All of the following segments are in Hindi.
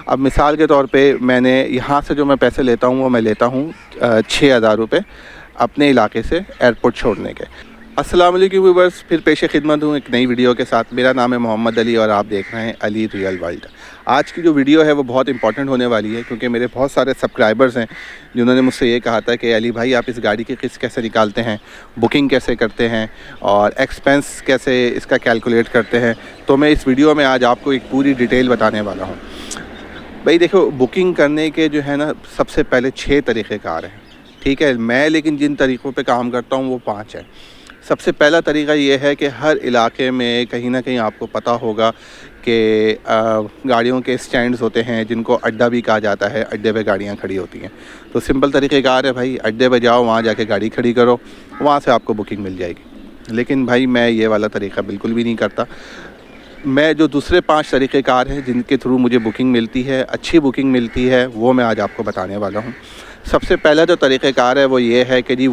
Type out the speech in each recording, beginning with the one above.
अब मिसाल के तौर पे मैंने यहाँ से जो मैं पैसे लेता हूँ वो मैं लेता हूँ 6,000 रुपये अपने इलाके से एयरपोर्ट छोड़ने के। अस्सलाम वालेकुम व्यूअर्स, फिर पेश खिदमत हूँ एक नई वीडियो के साथ। मेरा नाम है मोहम्मद अली और आप देख रहे हैं अली रियल वर्ल्ड। आज की जो वीडियो है वो बहुत इंपॉर्टेंट होने वाली है, क्योंकि मेरे बहुत सारे सब्सक्राइबर्स हैं जिन्होंने मुझसे ये कहा था कि अली भाई आप इस गाड़ी की किस्त कैसे निकालते हैं, बुकिंग कैसे करते हैं और एक्सपेंस कैसे इसका कैलकुलेट करते हैं। तो मैं इस वीडियो में आज आपको एक पूरी डिटेल बताने वाला हूँ। भाई देखो, बुकिंग करने के जो है ना, सबसे पहले 6 तरीक़ेकार हैं, ठीक है। मैं लेकिन जिन तरीक़ों पे काम करता हूँ वो 5 है। सबसे पहला तरीक़ा ये है कि हर इलाके में कहीं ना कहीं आपको पता होगा कि गाड़ियों के स्टैंड्स होते हैं जिनको अड्डा भी कहा जाता है। अड्डे पे गाड़ियाँ खड़ी होती हैं। तो सिंपल तरीक़ेकार है भाई, अड्डे पे जाओ, वहाँ जाके गाड़ी खड़ी करो, वहाँ से आपको बुकिंग मिल जाएगी। लेकिन भाई मैं ये वाला तरीक़ा बिल्कुल भी नहीं करता। मैं जो दूसरे 5 तरीक़ेकार हैं जिनके थ्रू मुझे बुकिंग मिलती है, अच्छी बुकिंग मिलती है, वो मैं आज आपको बताने वाला हूँ। सबसे पहला जो तरीक़ेकार है वो ये है कि जी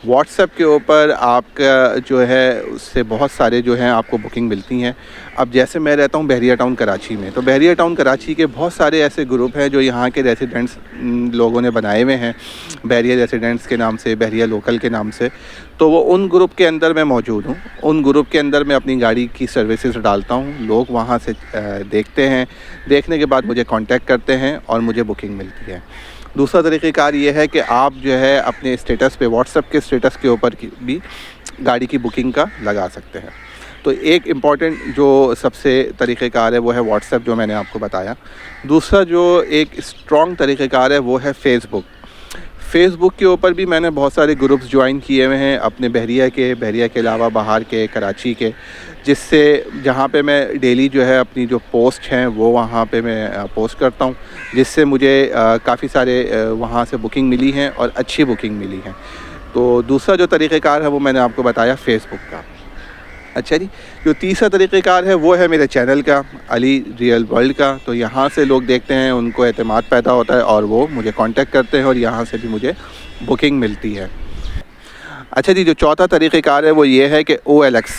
व्हाट्सएप के ऊपर आपका जो है उससे बहुत सारे जो हैं आपको बुकिंग मिलती हैं। अब जैसे मैं रहता हूँ बहरिया टाउन कराची में, तो बहरिया टाउन कराची के बहुत सारे ऐसे ग्रुप हैं जो यहाँ के रेसिडेंट्स लोगों ने बनाए हुए हैं, बहरिया रेसिडेंट्स के नाम से, बहरिया लोकल के नाम से। तो वो उन ग्रुप के अंदर मैं मौजूद हूँ। उन ग्रुप के अंदर मैं अपनी गाड़ी की सर्विसेज डालता हूँ, लोग वहाँ से देखते हैं, देखने के बाद मुझे कांटेक्ट करते हैं और मुझे बुकिंग मिलती है। दूसरा तरीक़ेकार ये है कि आप जो है अपने स्टेटस पे, व्हाट्सएप के स्टेटस के ऊपर भी गाड़ी की बुकिंग का लगा सकते हैं। तो एक इम्पॉर्टेंट जो सबसे तरीक़ेकार है वो है व्हाट्सएप, जो मैंने आपको बताया। दूसरा जो एक स्ट्रॉन्ग तरीक़ेकार है वो है फ़ेसबुक के ऊपर भी मैंने बहुत सारे ग्रुप्स ज्वाइन किए हुए हैं अपने बहरिया के अलावा बाहर के, कराची के, जिससे जहाँ पे मैं डेली जो है अपनी जो पोस्ट हैं वो वहाँ पे मैं पोस्ट करता हूँ, जिससे मुझे काफ़ी सारे वहाँ से बुकिंग मिली हैं और अच्छी बुकिंग मिली हैं। तो दूसरा जो तरीक़ेकार है वो मैंने आपको बताया फ़ेसबुक का। अच्छा जी, जो तीसरा तरीक़ेकार है वो है मेरे चैनल का, अली रियल वर्ल्ड का। तो यहाँ से लोग देखते हैं, उनको एतमाद पैदा होता है और वो मुझे कांटेक्ट करते हैं और यहाँ से भी मुझे बुकिंग मिलती है। अच्छा जी, जो चौथा तरीक़ेकार है वो ये है कि OLX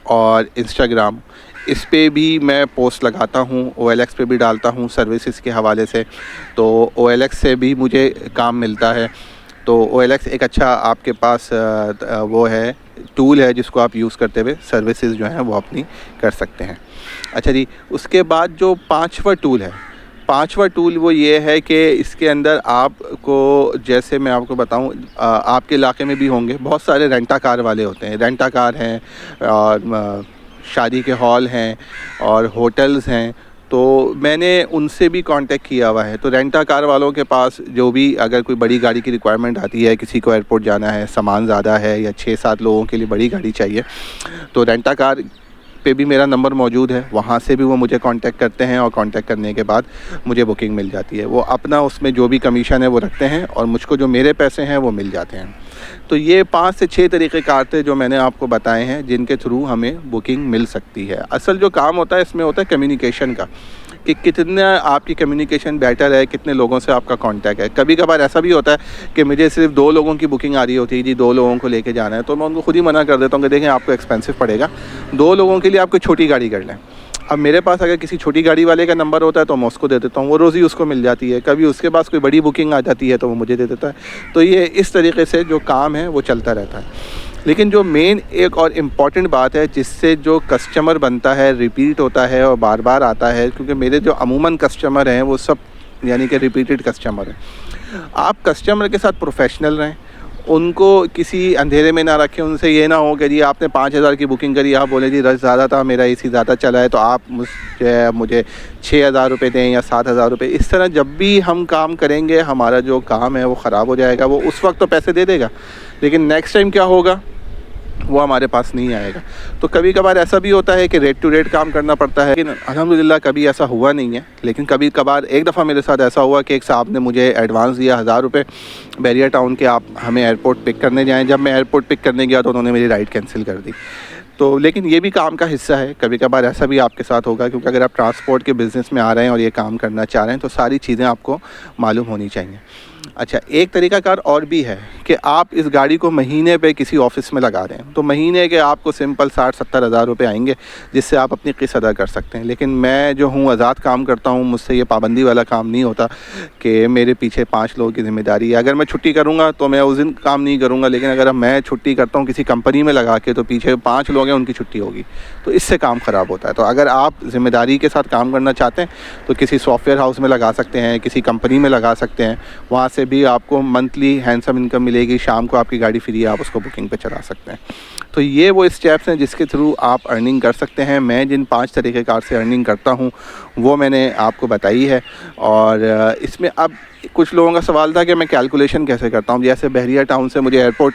और इंस्टाग्राम, इस पे भी मैं पोस्ट लगाता हूँ, OLX पे भी डालता हूँ सर्विसेज के हवाले से। तो OLX से भी मुझे काम मिलता है। तो OLX एक अच्छा आपके पास वो है, टूल है जिसको आप यूज़ करते हुए सर्विसेज जो हैं वो अपनी कर सकते हैं। अच्छा जी, उसके बाद जो पांचवा टूल वो ये है कि इसके अंदर आपको, जैसे मैं आपको बताऊं, आपके इलाके में भी होंगे बहुत सारे रेंटा कार वाले होते हैं। रेंटा कार हैं और शादी के हॉल हैं और होटल्स हैं। तो मैंने उनसे भी कांटेक्ट किया हुआ है। तो रेंटा कार वालों के पास जो भी अगर कोई बड़ी गाड़ी की रिक्वायरमेंट आती है, किसी को एयरपोर्ट जाना है, सामान ज़्यादा है या 6-7 लोगों के लिए बड़ी गाड़ी चाहिए, तो रेंटा कार पे भी मेरा नंबर मौजूद है। वहाँ से भी वो मुझे कांटेक्ट करते हैं और कांटेक्ट करने के बाद मुझे बुकिंग मिल जाती है। वो अपना उसमें जो भी कमीशन है वो रखते हैं और मुझको जो मेरे पैसे हैं वो मिल जाते हैं। तो ये 5 से 6 तरीक़ेकार थे जो मैंने आपको बताए हैं जिनके थ्रू हमें बुकिंग मिल सकती है। असल जो काम होता है इसमें होता है कम्युनिकेशन का, कि कितना आपकी कम्युनिकेशन बेटर है, कितने लोगों से आपका कांटेक्ट है। कभी कभार ऐसा भी होता है कि मुझे सिर्फ 2 लोगों की बुकिंग आ रही होती है, जी 2 लोगों को लेके जाना है, तो मैं उनको खुद ही मना कर देता हूँ कि देखें आपको एक्सपेंसिव पड़ेगा, 2 लोगों के लिए आपको छोटी गाड़ी कर लें। अब मेरे पास अगर किसी छोटी गाड़ी वाले का नंबर होता है तो मैं उसको दे देता हूँ, वो रोज़ ही उसको मिल जाती है। कभी उसके पास कोई बड़ी बुकिंग आ जाती है तो वो मुझे दे देता है। तो ये इस तरीके से जो काम है वो चलता रहता है। लेकिन जो मेन एक और इम्पॉर्टेंट बात है जिससे जो कस्टमर बनता है, रिपीट होता है और बार बार आता है, क्योंकि मेरे जो अमूमन कस्टमर हैं वो सब यानी कि रिपीटेड कस्टमर हैं। आप कस्टमर के साथ प्रोफेशनल रहें, उनको किसी अंधेरे में ना रखें। उनसे ये ना हो कि जी आपने 5,000 की बुकिंग करी, आप बोले जी रश ज़्यादा था, मेरा AC ज़्यादा चला है, तो आप मुझे 6,000 रुपये दें या 7,000 रुपये। इस तरह जब भी हम काम करेंगे हमारा जो काम है वो ख़राब हो जाएगा। वो उस वक्त तो पैसे दे देगा, लेकिन नेक्स्ट टाइम क्या होगा वो हमारे पास नहीं आएगा। तो कभी कभार ऐसा भी होता है कि रेट टू रेट काम करना पड़ता है, लेकिन अल्हम्दुलिल्लाह कभी ऐसा हुआ नहीं है। लेकिन कभी कभार, एक दफ़ा मेरे साथ ऐसा हुआ कि एक साहब ने मुझे एडवांस दिया 1,000 रुपये बहरिया टाउन के, आप हमें एयरपोर्ट पिक करने जाएं। जब मैं एयरपोर्ट पिक करने गया तो उन्होंने मेरी राइड कैंसिल कर दी। तो लेकिन ये भी काम का हिस्सा है, कभी कभार ऐसा भी आपके साथ होगा, क्योंकि अगर आप ट्रांसपोर्ट के बिज़नेस में आ रहे हैं और ये काम करना चाह रहे हैं तो सारी चीज़ें आपको मालूम होनी चाहिए। अच्छा, एक तरीक़ाकार और भी है कि आप इस गाड़ी को महीने पे किसी ऑफ़िस में लगा दें, तो महीने के आपको सिंपल 60-70 हज़ार रुपये आएंगे, जिससे आप अपनी किस्त अदा कर सकते हैं। लेकिन मैं जो हूँ आज़ाद काम करता हूँ, मुझसे ये पाबंदी वाला काम नहीं होता कि मेरे पीछे 5 लोगों की ज़िम्मेदारी है। अगर मैं छुट्टी करूँगा तो मैं उस दिन काम नहीं करूँगा, लेकिन अगर मैं छुट्टी करता हूँ किसी कंपनी में लगा के, तो पीछे 5 लोग हैं, उनकी छुट्टी होगी, तो इससे काम ख़राब होता है। तो अगर आप ज़िम्मेदारी के साथ काम करना चाहते हैं तो किसी सॉफ्टवेयर हाउस में लगा सकते हैं, किसी कंपनी में लगा सकते हैं, वहाँ से भी आपको मंथली हैंडसम इनकम मिलेगी। शाम को आपकी गाड़ी फ्री है, आप उसको बुकिंग पे चला सकते हैं। तो ये वो स्टेप्स हैं जिसके थ्रू आप अर्निंग कर सकते हैं। मैं जिन 5 तरीक़ेकार से अर्निंग करता हूँ वो मैंने आपको बताई है। और इसमें अब कुछ लोगों का सवाल था कि मैं कैलकुलेशन कैसे करता हूँ। जैसे बहरिया टाउन से मुझे एयरपोर्ट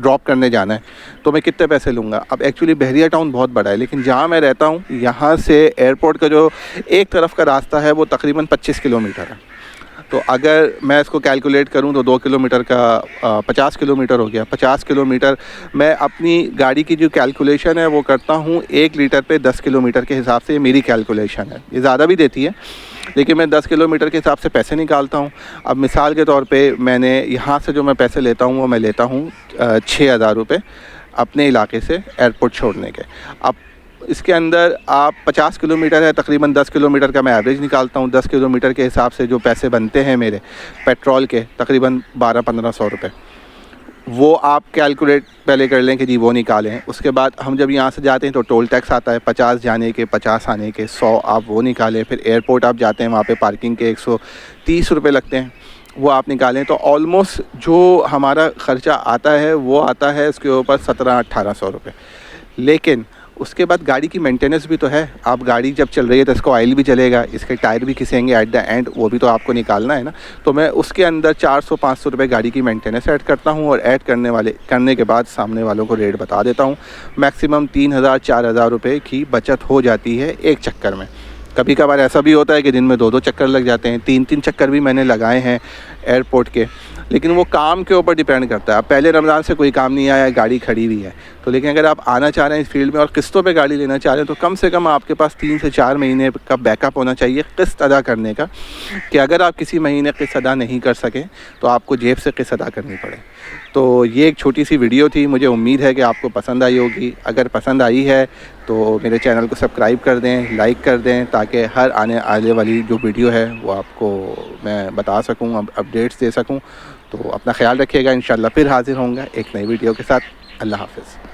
ड्रॉप करने जाना है तो मैं कितने पैसे लूँगा। अब एक्चुअली बहरिया टाउन बहुत बड़ा है, लेकिन जहाँ मैं रहता हूँ यहाँ से एयरपोर्ट का जो एक तरफ का रास्ता है वो तकरीबन 25 किलोमीटर है। तो अगर मैं इसको कैलकुलेट करूं तो 2 किलोमीटर का 50 किलोमीटर हो गया। 50 किलोमीटर मैं अपनी गाड़ी की जो कैलकुलेशन है वो करता हूं 1 लीटर पे 10 किलोमीटर के हिसाब से। ये मेरी कैलकुलेशन है, ये ज़्यादा भी देती है, लेकिन मैं 10 किलोमीटर के हिसाब से पैसे निकालता हूं। अब मिसाल के तौर पे मैंने यहाँ से जो मैं पैसे लेता हूँ वो मैं लेता हूँ 6,000 रुपये अपने इलाके से एयरपोर्ट छोड़ने के। अब इसके अंदर आप 50 किलोमीटर है, तकरीबन 10 किलोमीटर का मैं एवरेज निकालता हूँ। 10 किलोमीटर के हिसाब से जो पैसे बनते हैं मेरे पेट्रोल के, तकरीबन 1200-1500 रुपये, वो आप कैलकुलेट पहले कर लें कि जी वो निकालें। उसके बाद हम जब यहाँ से जाते हैं तो टोल टैक्स आता है, 50 जाने के 50 आने के, 100 आप वो निकालें। फिर एयरपोर्ट आप जाते हैं, वहाँ पे पार्किंग के 130 रुपये लगते हैं, वो आप निकालें। तो ऑलमोस्ट जो हमारा ख़र्चा आता है वो आता है उसके ऊपर 1700-1800 रुपये। लेकिन उसके बाद गाड़ी की मेंटेनेंस भी तो है। आप गाड़ी जब चल रही है तो इसको ऑयल भी चलेगा, इसके टायर भी घिसेंगे एट द एंड, वो भी तो आपको निकालना है ना। तो मैं उसके अंदर 400-500 रुपये गाड़ी की मेंटेनेंस ऐड करता हूँ, और ऐड करने के बाद सामने वालों को रेट बता देता हूँ। मैक्सिमम 3,000-4,000 रुपये की बचत हो जाती है एक चक्कर में। कभी कभार ऐसा भी होता है कि दिन में 2-2 चक्कर लग जाते हैं, 3-3 चक्कर भी मैंने लगाए हैं एयरपोर्ट के। लेकिन वो काम के ऊपर डिपेंड करता है। अब पहले रमज़ान से कोई काम नहीं आया, गाड़ी खड़ी हुई है, तो लेकिन अगर आप आना चाह रहे हैं इस फील्ड में और किस्तों पे गाड़ी लेना चाह रहे हैं तो कम से कम आपके पास 3 से 4 महीने का बैकअप होना चाहिए किस्त अदा करने का, कि अगर आप किसी महीने किस्त अदा नहीं कर सकें तो आपको जेब से किस्त अदा करनी पड़े। तो ये एक छोटी सी वीडियो थी, मुझे उम्मीद है कि आपको पसंद आई होगी। अगर पसंद आई है तो मेरे चैनल को सब्सक्राइब कर दें, लाइक कर दें, ताकि हर आने वाली जो वीडियो है वो आपको मैं बता सकूं, अपडेट्स दे सकूं। तो अपना ख्याल रखिएगा, इंशाल्लाह फिर हाज़िर होंगे एक नई वीडियो के साथ। अल्लाह हाफ़िज़।